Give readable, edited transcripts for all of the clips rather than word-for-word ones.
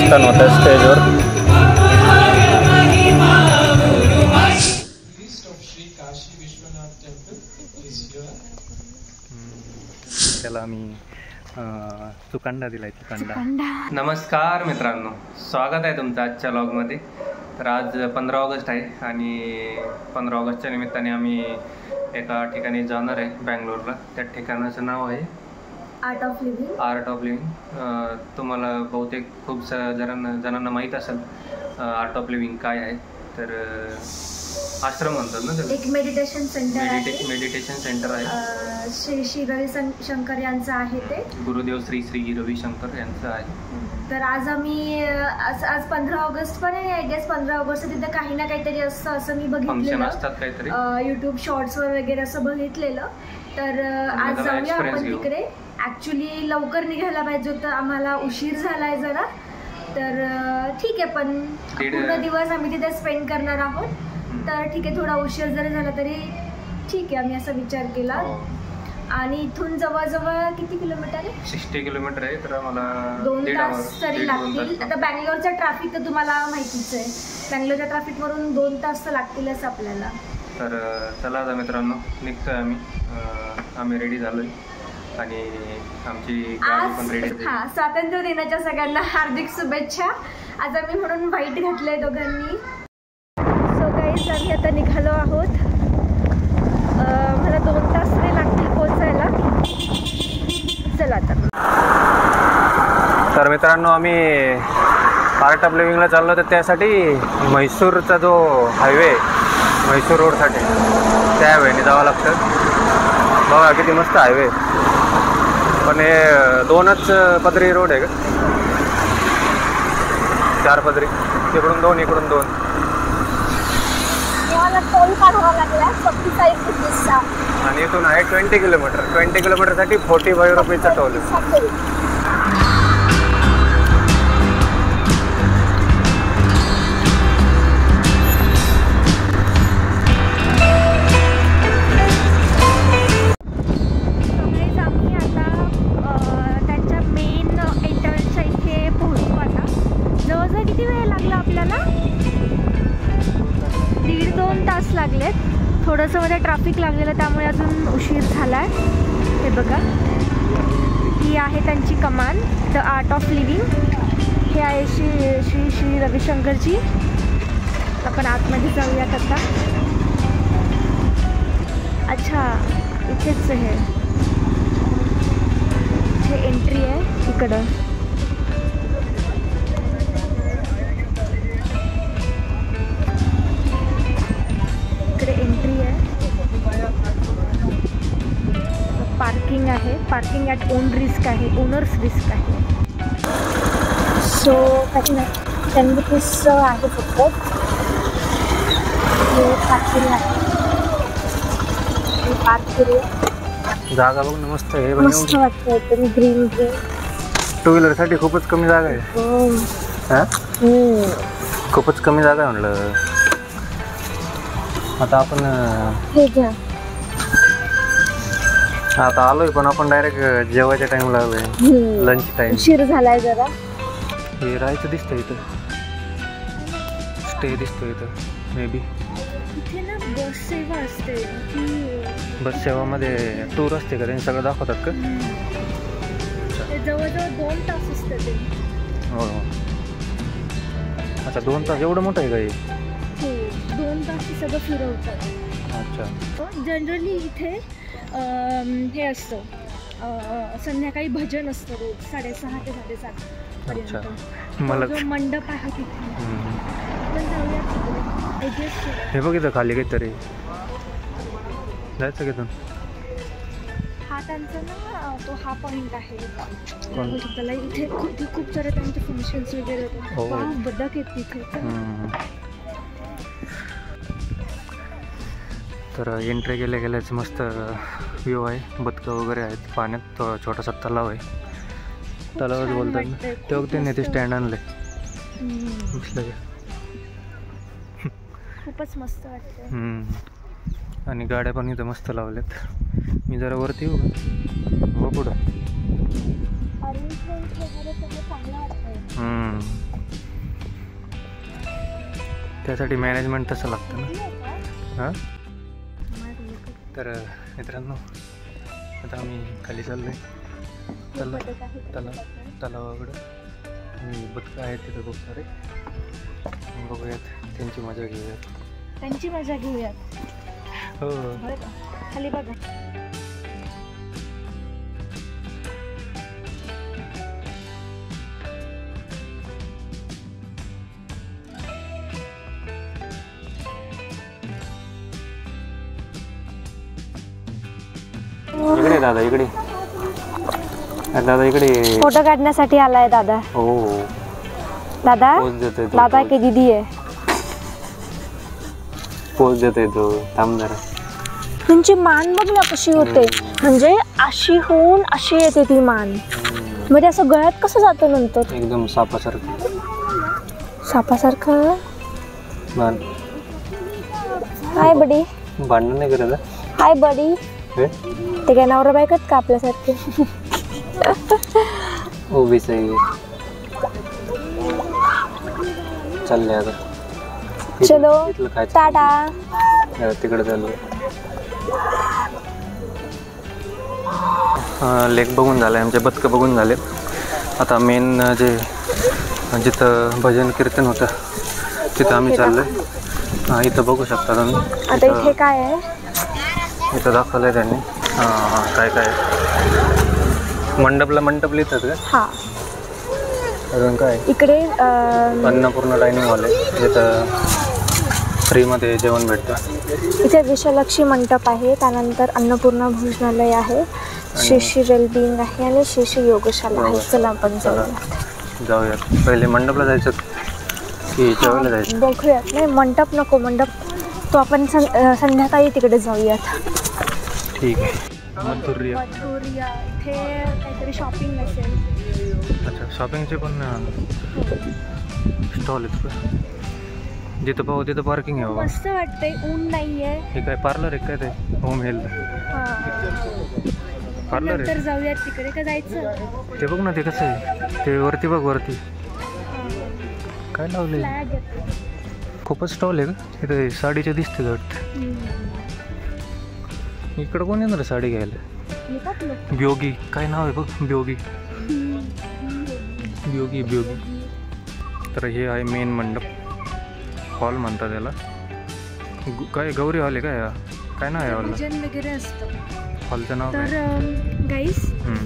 कीर्तन होतं स्टेजवर. त्याला आम्ही चुकांडा दिलाय. चुकांडा. नमस्कार मित्रांनो, स्वागत आहे तुमचं आजच्या व्लॉगमध्ये. तर आज 15 ऑगस्ट आहे आणि 15 ऑगस्टच्या निमित्ताने आम्ही एका ठिकाणी जाणार आहे बँगलोरला. त्या ठिकाणाचं नाव आहे आर्ट ऑफ लिव्हिंग. तुम्हाला बहुतेक खूप जणांना माहीत असेल आर्ट ऑफ लिव्हिंग काय आहे. तर आश्रम म्हणतात ना, एक मेडिटेशन सेंटर आहे. श्री रविशंकर यांचं आहे ते. गुरुदेव श्री रविशंकर यांचं आहे. तर आज आम्ही आज 15 ऑगस्ट पण आहे. आय गेस 15 ऑगस्ट तिथे काही ना काहीतरी असं मी बघितलेलं काहीतरी यूट्यूब शॉर्ट्सवर वगैरे असं बघितलेलं. तर आज जाऊया आपण तिकडे. ऍक्च्युली लवकर निघायला पाहिजे होतं, आम्हाला उशीर झालाय जरा. तर ठीक आहे, पण पूर्ण दिवस आम्ही तिथे स्पेंड करणार आहोत. तर ठीक आहे, थोडा उशीर जरी झाला तरी ठीक आहे, आम्ही असा विचार केला. आणि इथून जवळजवळ किती किलोमीटर आहे? 60 किलोमीटर आहे. तर आम्हाला 2 तास तरी लागतील. आता बँगलोरचं ट्रॅफिक तर तुम्हाला माहितीच आहे. बँगलोरच्या ट्रॅफिकवरून 2 तास तर लागतीलच आपल्याला. तर चला आता मित्रांनो, निघतोय आम्ही रेडी झालोय आणि आमची गाडी पण रेडी आहे. हां, स्वातंत्र्य दिनाच्या सगळ्यांना हार्दिक शुभेच्छा. आज आम्ही म्हणून व्हाईट घातलंय दोघांनी. सो गाईज, आम्ही आता निघालो आहोत. मला 2 तास तरी लागतील पोहोचायला. चला तर मित्रांनो, आम्ही आर्ट ऑफ लिव्हिंगला चाललो. तर त्यासाठी म्हैसूरचा जो हायवे, म्हैसूर रोडसाठी त्या हायवेने जावं लागतं. बघा किती मस्त हायवे. पण हे 2च पदरी रोड आहे का? 4 पदरी. तिकडून 2, इकडून 2. आणि इथून आहे 20 किलोमीटर. 20 किलोमीटरसाठी 45 रुपयेचा टोल. थोडंसं मध्ये ट्रॅफिक लागलेलं, त्यामुळे अजून उशीर झालाय. हे बघा, ही आहे त्यांची कमान, द आर्ट ऑफ लिव्हिंग. हे आहे श्री रविशंकरजी. आपण आतमध्ये जाऊयात आता. अच्छा, इथेच हे एंट्री आहे इकडं. पार्किंग आहे. पार्किंग ॲट ओन रिस्क आहे, ओनर्स रिस्क आहे. सो 10 रुपीज आहे फक्त. पार्क करूया. जागा बघ ना, मस्त आहे. मस्त वाटतं एकदम ग्रीन. 2 व्हीलरसाठी खूपच कमी जागा आहे. खूपच कमी जागा आहे म्हणलं. आता आपण हे घ्या. आता आलोय, पण आपण डायरेक्ट जेवायच्या टाइमला आलोय. Lunch time. उशीर झालाय जरा. हे राहायचं दिसतं इथं. स्टे दिसतो इथं. मे बी इथे ना बस सेवा असते. बस सेवामध्ये टूर असते का? त्यांनी सगळं दाखवतात का? जवळजवळ 2 तास असते ते. हो. अच्छा, 2 तास. एवढं मोठं आहे का हे? हो, 2 तास सगळं फिरवतात. अच्छा. जनरली इथे हे असतं, संध्याकाळी भजन असतं रोज 6:30 ते 7:30 पर्यंत. मला जो मंडप आहे तिथे आपण जाऊया. हे बघ इथं खाली काहीतरी जायचं घेतून. हा त्यांचा ना तो हा पॉइंट आहे. त्याला इथे खूप सारे त्यांचे फंक्शन्स वगैरे होतात. बदक आहेत तिथे. तर एंट्री गेल्याच मस्त व्ह्यू आहे. बदकं वगैरे आहेत पाण्यात. छोटासा तलाव आहे. तलावच बोलतात ना. ते बघते नाही, ते स्टँड आणले. खूपच मस्त वाटतं. आणि गाड्या पण इथं मस्त लावल्यात. मी जरा वरती येऊ का? हो पुढं. त्यासाठी मॅनेजमेंट तसं लागतं ना. हां तर मित्रांनो आता आम्ही खाली चाललो आहे तलावाकडं आणि बदकं आहेत तिथं खूप सारे. बघूयात त्यांची मजा घेऊयात. हो खाली बघा. इकडे दादा इकडे फोटो काढण्यासाठी आलाय दादा. हो दादा की दीदी आहे. पोच देतोय तो. थांब जरा. तुमची मान बघ ना कशी होते, म्हणजे अशी होऊन अशी येते ती मान. म्हणजे असं गळ्यात कसं जातं नंतर एकदम सापासारखं. हाय बडी. भांडण नाही करत. हाय बडी. ते काय नवरा बायकोच का आपल्यासारखे. उभीच आहे. चालले आता. चलो टाटा. तिकडे चाललो. लेक बघून झाले आमचे, बदकं बघून झाले. आता मेन जे जिथं भजन कीर्तन होतं तिथं आम्ही चाललोय. इथं बघू शकता तुम्ही. आता इथे काय आहे, इथं दाखवलंय त्यांनी. काय मंडप लिहितात का. हा अजून काय इकडे अन्नपूर्णा डायनिंग हॉल आहे जिथं फ्रीमध्ये जेवण भेटतं. इथे विशालक्षी मंडप आहे, त्यानंतर अन्नपूर्णा भोजनालय आहे, श्री वेलबिंग आहे आणि श्री योगशाला आहे. चला आपण जाऊयात. पहिले मंडपला जायचं की जेवायला जायचं. बघूयात. नाही मंडप नको, मंडप तो आपण संध्याकाळी तिकडे जाऊयात. ठीक आहे. मथुरिया इथे काहीतरी शॉपिंग असेल. अच्छा शॉपिंगचे पण स्टॉल आहेत का. जिथं पाहू तिथं पार्किंग आहे. मस्त वाटतंय, ऊन नाहीये. हे काय पार्लर आहे काय ते. होम हेल्थ पार्लर आहे. जाऊयात तिकडे का जायचं. ते बघ ना ते कसं आहे ते वरती बघ. वरती काय लावलंय. खूपच स्टॉल आहे का इथे. साडीचे दिसते वाटतं. इकडं कोण येणार साडी घ्यायला. ब्योगी काय नाव आहे बघ. ब्योगी. तर हे आहे मेन मंडप. हॉल म्हणतात त्याला. काय गौरी हॉल आहे काय नाव आहे हॉल. भजन वगैरे असतं हॉलचं नाव. तर गाईस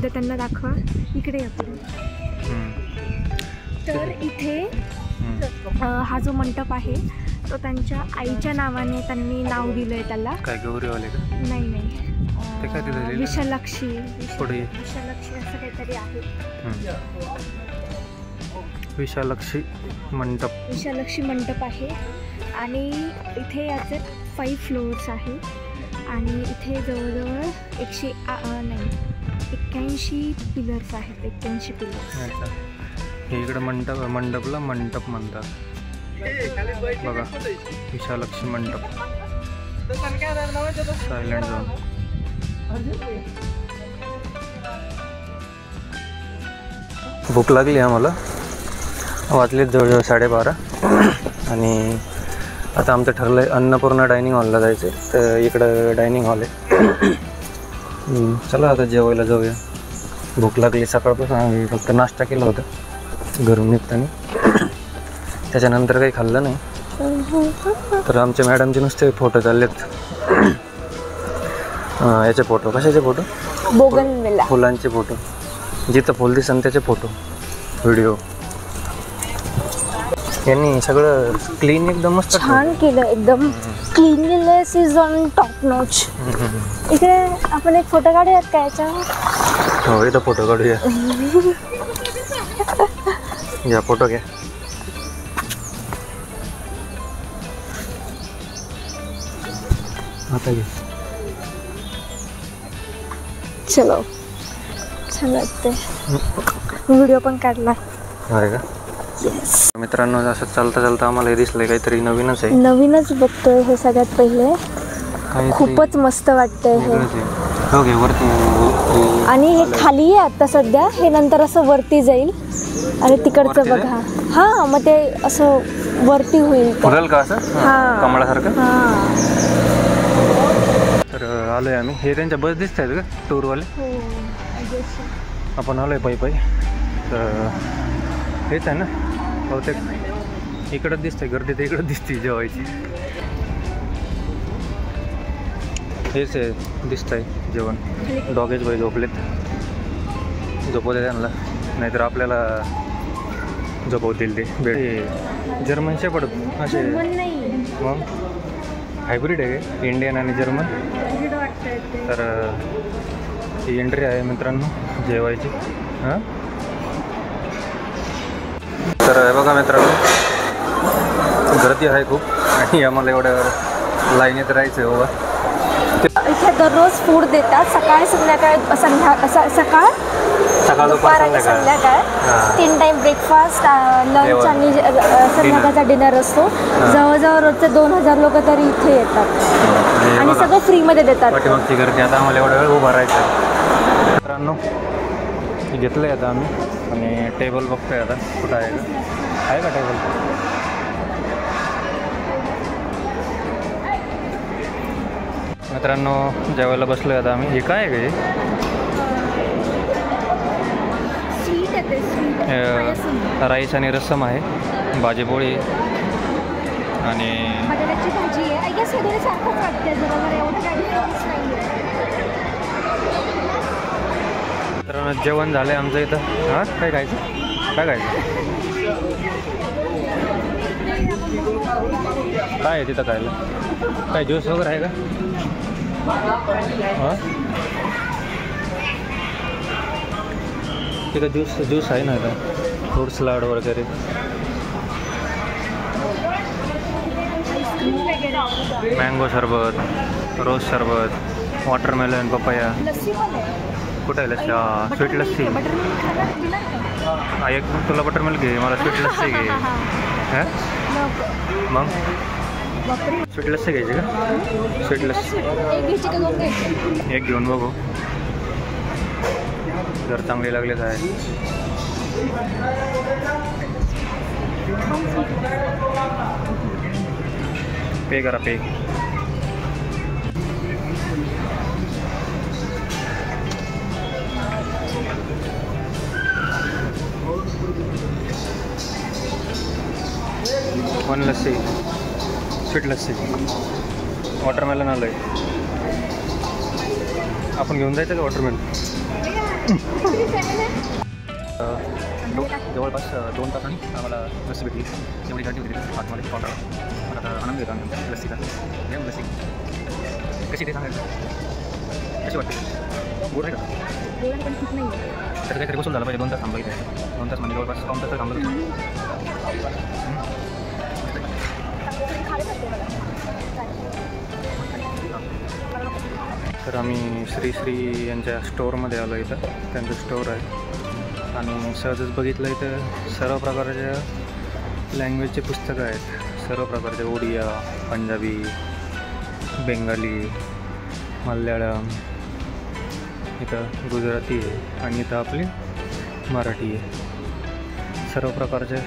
त्यांना दाखवा इकडे येतो. तर इथे हा जो मंडप आहे तो त्यांच्या आईच्या नावाने त्यांनी नाव दिलंय त्याला. काय गौरी हॉल आहे का. नाही ते काय तिथे विशालक्षी पुढे असं काहीतरी आहे. विशालक्षी मंडप आहे आणि इथे याचे 5 फ्लोअर्स आहे आणि इथे जवळजवळ 81 पिलर्स आहेत. 81 पिलर्स. हे इकडे मंडपला मंडप म्हणतात बघा. विशालक्षी मंडप. Silent zone. भूक लागली आम्हाला. वाजलेत जवळजवळ 12:30 आणि आता आमचं ठरलं आहे अन्नपूर्णा डायनिंग हॉलला जायचं. तर इकडं डायनिंग हॉल आहे. चला आता जेवायला जाऊया. भूक लागली. सकाळपासून आम्ही फक्त नाश्ता केला होता घरून निघताना. त्याच्यानंतर काही खाल्लं नाही. तर आमच्या मॅडमचे नुसते फोटो चाललेत. याचे फोटो. कशाचे फोटो. बोगनविला. फुलांचे फोटो. जिथं फुल दिसन त्याचे फोटो व्हिडिओ. यांनी सगळं क्लीन एकदम मस्त छान केलं. एकदम cleanliness is on top notch. इकडे आपण एक फोटो काढूयात का याचा. हो इथं फोटो काढूया. या फोटो घ्या. आता घे. चलो छान वाटते. व्हिडिओ पण काढला आहे का. मित्रांनो असं चालता आम्हाला हे दिसलंय काहीतरी नवीनच आहे. नवीनच बघतोय हे सगळ्यात पहिले. खूपच मस्त वाटतंय हे. वरती आणि हे खाली आहे आता सध्या. हे नंतर असं वरती जाईल आणि तिकडचं बघा. हां मग ते असं वरती होईल फुलेल का असं कमळासारखं. तर आलोय आम्ही. हे त्यांच्या बस दिसत आहेत का टूरवाले. आपण आलोय पायी पायी. तर हेच आहे ना बहुतेक. इकडंच दिसतंय गर्दी, तर इकडंच दिसते जेवायची. हेच आहे दिसतंय जेवण. डॉगेज बाई झोपलेत. झोपवते त्यांना, नाहीतर आपल्याला झोपवतील ते. जर्मन शेपर्ड असे मग हायब्रिड आहे इंडियन आणि जर्मन. तर ही एंट्री आहे मित्रांनो जेवायची. हां तर बघा मित्रांनो गर्दी आहे खूप आणि आम्हाला एवढ्या लाईनीत राहायचं आहे बाबा. इथे दररोज फूड देतात. सकाळ संध्याकाळ सकाळ दुपार आणि संध्याकाळ 3 टाइम ब्रेकफास्ट, लंच आणि संध्याकाळचा डिनर असतो. जवळजवळ रोजचे 2000 लोक तरी इथे येतात आणि सगळं फ्रीमध्ये देतात. पाठीमागची गर्दी. आता आम्हाला एवढा वेळ उभा राहायचं आहे मित्रांनो. घेतलं आहे आता आम्ही आणि टेबल बघतोय आता कुठं आहे का. आहे का टेबल. मित्रांनो जेवायला बसलो आहे आता आम्ही. हे काय आहे का. राईस आणि रस्सम आहे, भाजीपोळी आणि बटाट्याची भाजी आहे. मित्रांनो जेवण झालं आहे आमचं इथं. हां काय खायचं, काय खायचं, काय आहे तिथं खायला. काय ज्यूस वगैरे आहे का. हां तिथं ज्यूस आहे ना आता. फ्रूट सलाड वगैरे. मँगो सरबत, रोज सरबत, वॉटरमेलन, पपया. कुठं आहे लस्सी. स्वीट लस्सी. एक तुला बटरमिल्क घे, मला स्वीट लस्सी घे. हां मग स्वीट लस्सी घ्यायची का. स्वीट लस्सी एक घेऊन बघू जर चांगली लागली तर आहे. पे करा pay. One lassi, sweet lassi, watermelon आलं आहे. आपण घेऊन जायचं का वॉटरमेलन. जवळपास 2 तासांनी आम्हाला लस्सी भेटली. एवढी गर्दी होती आतमध्ये काउंटरला. आता आनंद घेतो आम्ही लस्सीचा. घेऊन लस्सी कशी ते सांगायचं. कशी वाटते. गोड आहे का. त्याचं काहीतरी बसून झालं पाहिजे. 2 तास थांबलं इथे. 2 तास म्हणजे जवळपास 2 तास थांबलं. तर आम्ही श्री यांच्या स्टोअरमध्ये आलो. इथं त्यांचं स्टोअर आहे आणि सहजच बघितलं इथं सर्व प्रकारच्या लँग्वेजचे पुस्तकं आहेत. सर्व प्रकारचे ओडिया, पंजाबी, बेंगाली, मल्याळम, इथं गुजराती आहे आणि इथं आपली मराठी आहे. सर्व प्रकारचे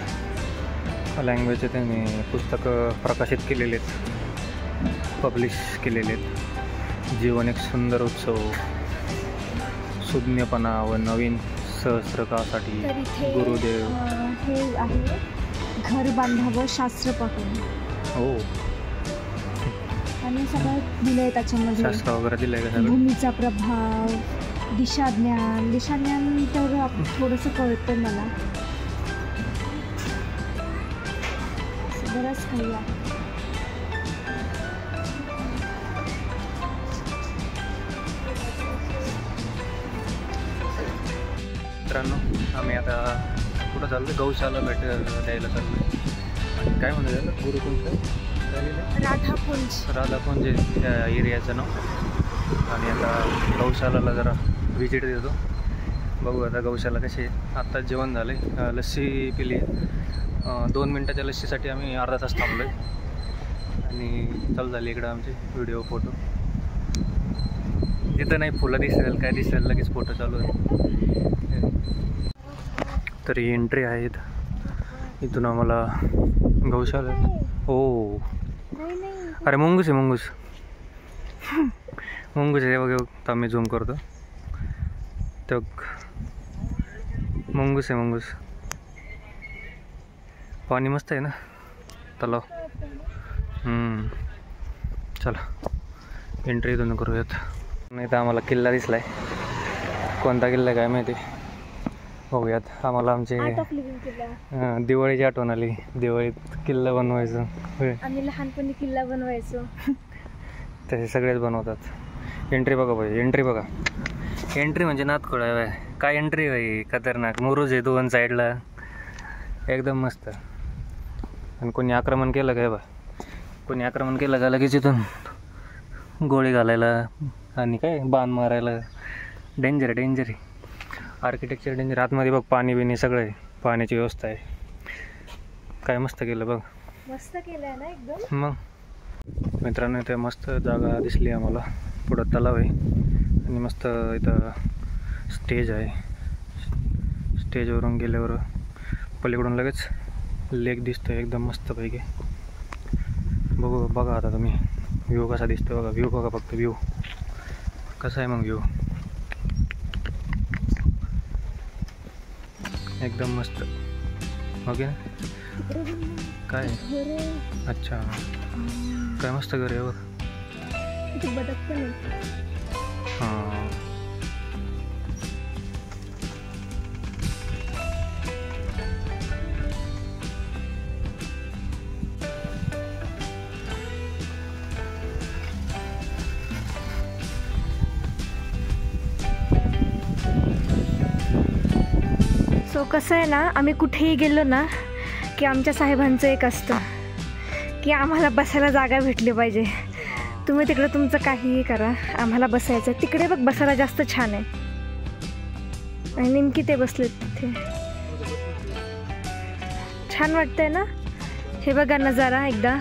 लँग्वेजचे त्यांनी पुस्तकं प्रकाशित केलेले आहेत, पब्लिश केलेले आहेत. जीवन एक सुंदर उत्सव, सुज्ञपणा व नवीन सहस्त्रकासाठी गुरुदेव. हे आहे घर बांधावं शास्त्र पाहून. हो आणि सगळं दिलंय त्याच्यामध्ये. शास्त्र वगैरे दिलंय का. भूमीचा प्रभाव, दिशाज्ञान तेवढं थोडंसं कळतं मला. बरंच काही आहे. मित्रांनो आम्ही आता कुठं चाललो. गौशाला द्यायला चाललो. आणि काय म्हणतो त्याला गुरुकुंज राधाकुंज त्या एरियाचं नाव. आणि आता गौशालाला जरा व्हिजिट देतो. बघू आता गौशाला कशी आहे. आत्ताच जेवण झालं आहे. लस्सी पिली आहे. 2 मिनटाच्या लस्सीसाठी आम्ही अर्धा तास थांबलो आहे. आणि चालू झाली इकडं आमचे व्हिडिओ फोटो. तिथं नाही फुलं दिसेल काय दिसेल लगेच फोटो चालू आहे. तर ही एंट्री आहेत इथून आम्हाला गौशाला. हो अरे मुंगूस आहे, मुंगूस मुंगूस आहे बघ. तर मी झूम करतो. तो मुंगूस आहे, मुंगूस. पाणी मस्त आहे ना तलाव. चला एंट्री इथून करूयात. नाही तर आम्हाला किल्ला दिसलाय. कोणता किल्ला आहे काय माहिती, बघूयात. आम्हाला आमचे दिवाळीची आठवण आली. दिवाळीत किल्ला बनवायचं. आम्ही लहानपणी किल्ला बनवायचो. तसे सगळेच बनवतात. एंट्री बघा भाई, एंट्री बघा. एंट्री म्हणजे नातखोळा आहे काय. एंट्री भाई खतरनाक. मुरुज आहे 2 साईडला, एकदम मस्त. आणि कोणी आक्रमण केलं काय बा, कोणी आक्रमण केलं का लगेच इथून गोळी घालायला आणि काय बाण मारायला. डेंजर आहे, डेंजर आहे. Architecture danger. आतमध्ये बघ पाणी बिणी सगळं आहे, पाण्याची व्यवस्था आहे. काय मस्त केलं बघ, मस्त केलं आहे ना एकदम. मग मित्रांनो इथे मस्त जागा दिसली आम्हाला. पुढं तलाव आहे आणि मस्त इथं स्टेज आहे. स्टेजवरून गेल्यावर पलीकडून लगेच लेक दिसतोय एकदम मस्तपैकी. बघू बघा आता तुम्ही व्ह्यू कसा दिसतो बघा. व्ह्यू बघा फक्त, व्ह्यू कसा आहे मग. व्ह्यू एकदम मस्त. ओके काय. अच्छा काय मस्त घर आहे बघ. हां सो कसं आहे ना, आम्ही कुठेही गेलो ना की आमच्या साहेबांचं एक असतं की आम्हाला बसायला जागा भेटली पाहिजे. तुम्ही तिकडे तुमचं काहीही करा, आम्हाला बसायचं. तिकडे बघ बसायला जास्त छान आहे. आणि नेमकी ते बसलेत तिथे. छान वाटतंय ना. हे बघा नजारा एकदा.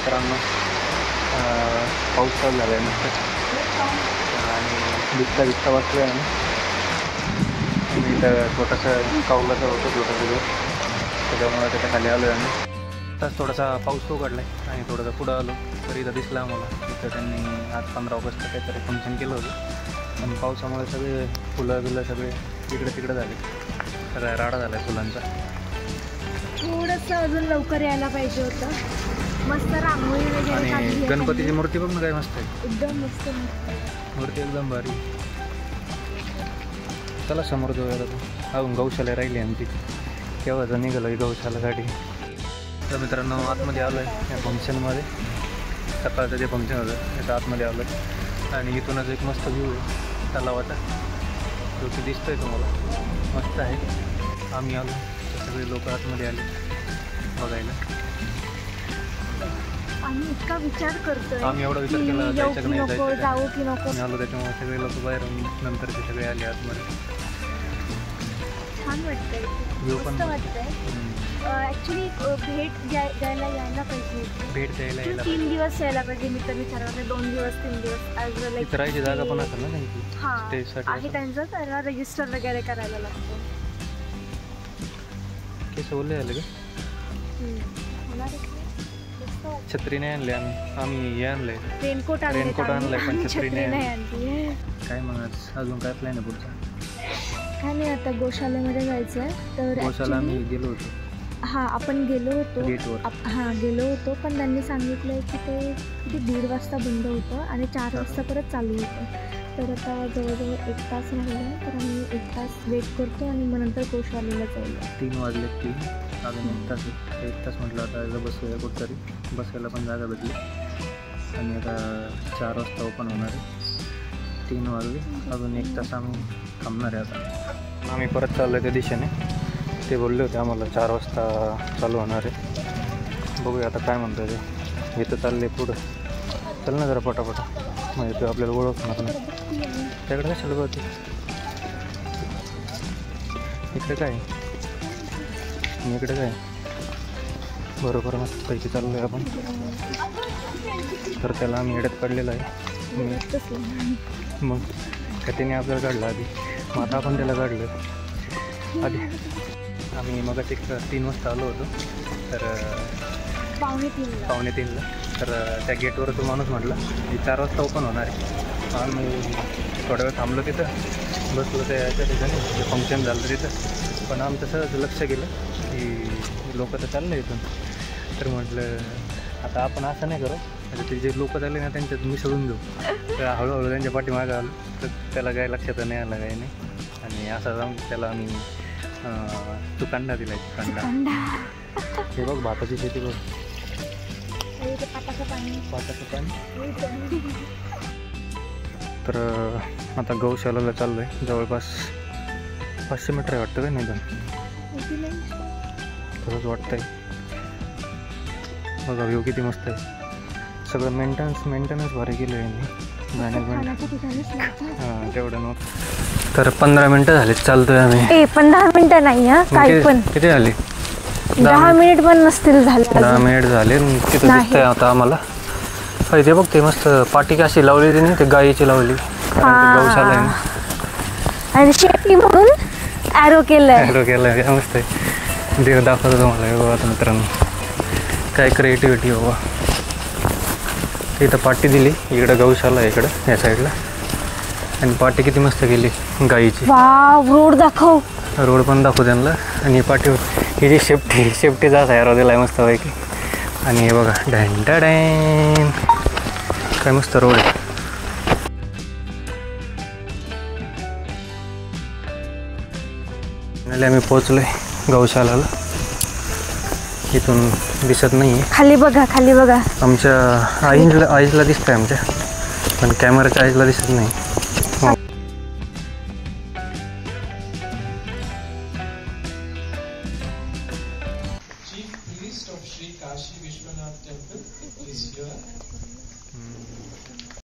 मित्रांनो पाऊस चालू झाला आहे मस्त. आणि भिजता भिजता बसलो आहे आम्ही. इथं छोटंसं कावलाचं होतं छोटंसं घर, त्याच्यामुळे त्याच्या खाली आलो आहे आम्ही. तर थोडासा पाऊस उघडला आहे आणि थोडंसं पुढं आलो तर इथं दिसलं आम्हाला. इथं त्यांनी आज 15 ऑगस्ट काहीतरी फंक्शन केलं होतं. आणि पावसामुळे सगळे फुलं बिलं सगळे इकडे तिकडे झाले. सगळा राडा झाला आहे फुलांचा. थोडंसं अजून लवकर यायला पाहिजे होतं. मस्त रांगोळी वगैरे. आणि गणपतीची मूर्ती बघ ना काय मस्त आहे. एकदम मस्त मूर्ती एकदम भारी. चला समोर जाऊया आता. अजून गौशाला राहिली आमची. केव्हाच निघालो आहे गौशालासाठी. तर मित्रांनो आतमध्ये आलो आहे या फंक्शनमध्ये. सकाळचं जे फंक्शन होतं त्याच्या आतमध्ये आलो आहे. आणि इथूनच एक मस्त व्ह्यू आहे तलावाचा, जो की दिसतोय तुम्हाला. मस्त आहे. आम्ही आलो, सगळे लोक आतमध्ये आले बघायला. आम्ही इतका विचार करतोय. आम्ही एवढा विचार केला जायचं नाही जायचं, जाऊ की नको. आम्ही आलो त्याच्यामुळे सगळे लोक बाहेर. नंतर ते सगळे आले आतमध्ये. छान वाटतंय, व्ह्यू पण मस्त वाटतंय. ॲक्च्युली द्यायला यायला पाहिजे. भेट द्यायला यायला 3 दिवस यायला पाहिजे. मी तर विचारणार 2 दिवस 3 दिवस ॲज लाईक. राहायची जागा पण असेल ना त्यांची. हां स्टेजसाठी आहे त्यांचं. त्यांना रजिस्टर वगैरे करायला लागतं. केस ओले झाले का. छत्री नाही आणले आम्ही हे आणलंय रेनकोट आणलंय पण छत्री नाही आणली. काय मग अजून काय प्लॅन आहे पुढचा. काय नाही, आता गोशालेमध्ये जायचं आहे. तर गोशाला आम्ही गेलो होतो. हां आपण गेलो होतो गेटवर. हां गेलो होतो. पण त्यांनी सांगितलं की ते किती 1:30 वाजता बंद होतं आणि 4 वाजता परत चालू होतं. तर आता जवळजवळ 1 तास राहिला आहे. तर आम्ही 1 तास वेट करतो आणि मग नंतर गोशालेला जाईल. 3 वाजले. 3 अजून 1 तास. 1 तास म्हटलं आता बसूया कुठंतरी. बसायला पण जागा भेटली. आणि आता 4 वाजता ओपन होणार आहे. 3 वाजले. अजून 1 तास आम्ही थांबणार आहे. आता आम्ही परत चाललो आहे त्या दिशेने. ते बोलले होते आम्हाला 4 वाजता चालू होणार आहे. बघूया आता काय म्हणतो ते. इथं चालले पुढं. चल ना जरा पटापटा, म्हणजे ते आपल्याला ओळखणार नाही. त्याकडे कशाला बघते. इकडे काय आणि इकडे काय. बरोबर मस्त पैकी चाललो आहे आपण. तर त्याला आम्ही येड्यात काढलेलं आहे. मग त्याने आपल्याला काढलं आधी, मग आता आपण त्याला काढलं आधी. आम्ही मग 3 वाजता आलो होतो, तर 2:45ला. तर त्या गेटवर तो माणूस म्हटला की 4 वाजता ओपन होणार आहे. आम्ही थोडा वेळ थांबलो तिथं, बसलो त्या ठिकाणी जे फंक्शन झालं तिथं. पण आमचं सहज लक्ष गेलं की लोक तर चाललं इथून. तर म्हटलं आता आपण असं नाही करू, आता ते जे लोक चालले ना त्यांच्यात मिसळून घेऊ. तर हळूहळू त्यांच्या पाठीमागं आलो, तर त्याला काही लक्षात नाही आलं, काही नाही. आणि असा जाऊन त्याला आम्ही चुकांडा दिला आहे. चुकांडा हे बघ, भाताची शेती बघ, पाटाचं पाणी. तर आता गौशालाला चाललो आहे. जवळपास 500 मीटर आहे वाटतं, काय नाही पण तसंच वाटतं आहे. बघा व्ह्यू किती मस्त आहे. सगळं मेंटेनन्स भारी केलं आहे मॅनेजमेंट. हां तेवढं नव्हतं. तर 15 मिनटं झाले चालतोय आम्ही. 15 मिनटं नाही हा, काही पण किती झाली? 10 मिनिट पण नसतील झाले. 10 मिनिट झाले. तिथं दिसतंय आता आम्हाला. ते बघ, ते मस्त पाटी कशी लावली ती नाही, ते गायीची लावली, गौशाला आहे ना. आणि शेती म्हणून ॲरो केलंय. मस्त आहे. देव दाखवतो तुम्हाला. बघा आता मित्रांनो, काय क्रिएटिव्हिटी बाबा. इथं पाटी दिली, इकडं गौशाला आहे इकडं या साईडला. आणि पाटी किती मस्त केली गायीची. रोड दाखव. रोड पण दाखवू त्यांना. आणि पाटी ही जी शेपटीचा असा ॲरो दिला आहे मस्तपैकी. आणि हे बघा डॅन काय मस्त रोड आहे. आम्ही पोचलोय गौशालाला. इथून दिसत नाही, खाली बघा. आमच्या आईला दिसतंय आमच्या, पण कॅमेराच्या आईला दिसत नाही.